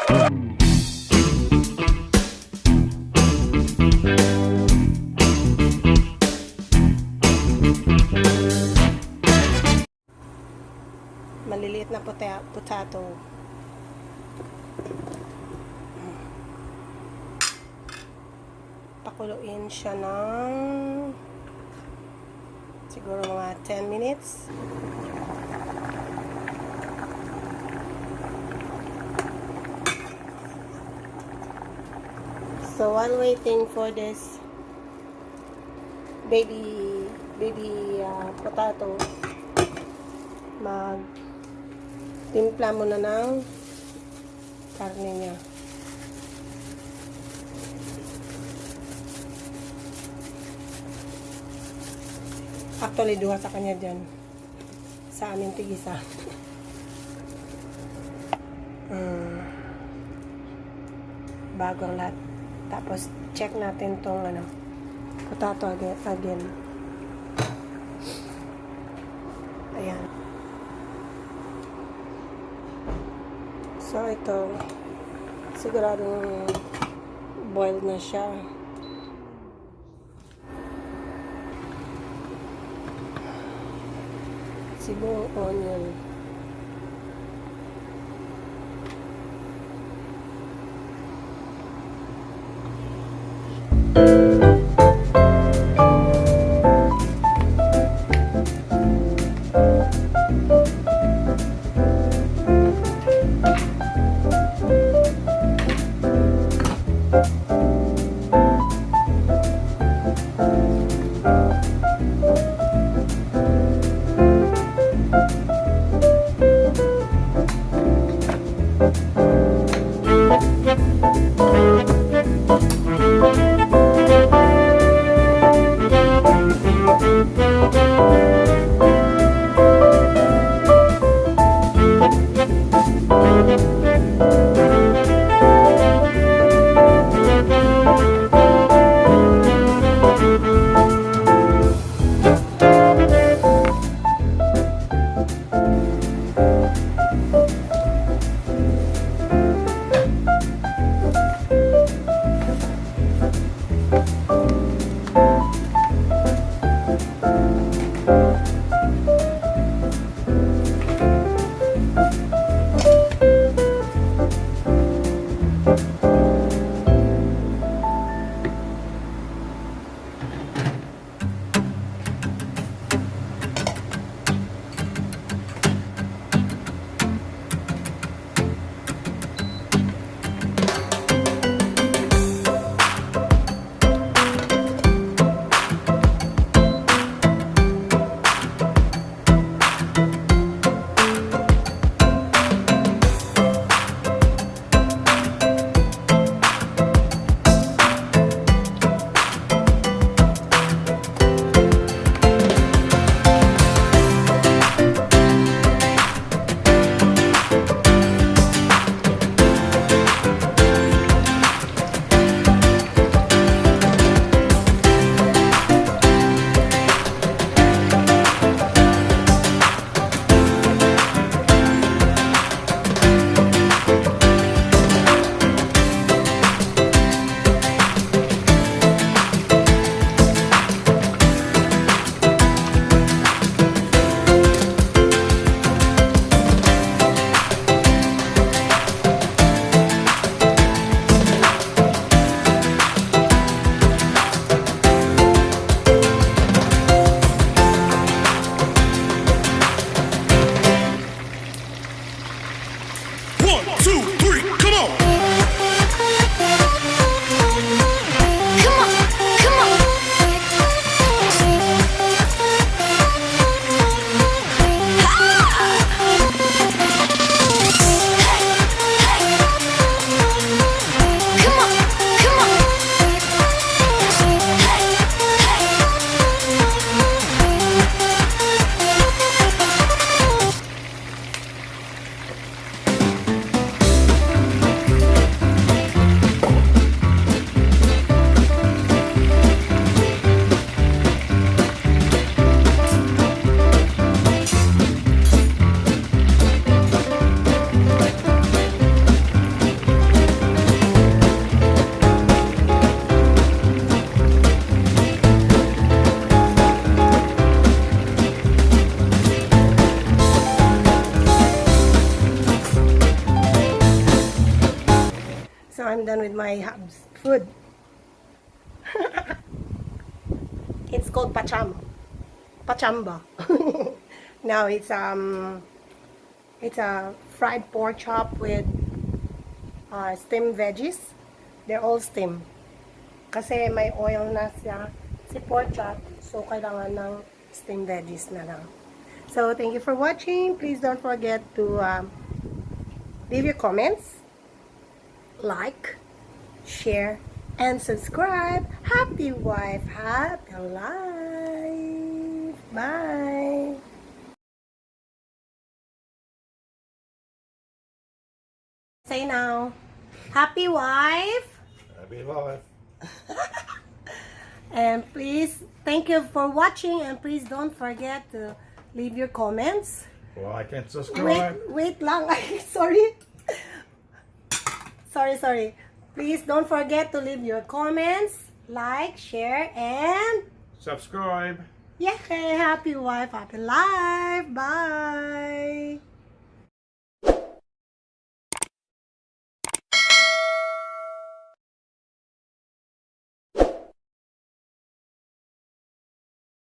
Maliliit na potato. Pakuluin siya ng siguro mga 10 minutes. So while waiting for this baby potato, timpla mo na ng karne niya. Actually, duha sa kanya dyan. Sa amin tigisa. Bago ang lahat. Tapos, check natin tong potato again. Ayan. So, ito, siguradong boiled na siya. Sibong onion. have food. It's called pachamba. Now it's a fried pork chop with steamed veggies. They're all steamed. Kasi may oil na siya si pork chop, so kailangan ng steamed veggies na lang. So thank you for watching. Please don't forget to leave your comments, like, share, and subscribe. Happy wife, happy life. Bye. Say now, happy wife. Happy life. And please, thank you for watching, and please don't forget to leave your comments. Like and subscribe. Wait lang. Sorry. Sorry. Please don't forget to leave your comments, like, share, and Subscribe. yeah, happy wife, happy life. Bye.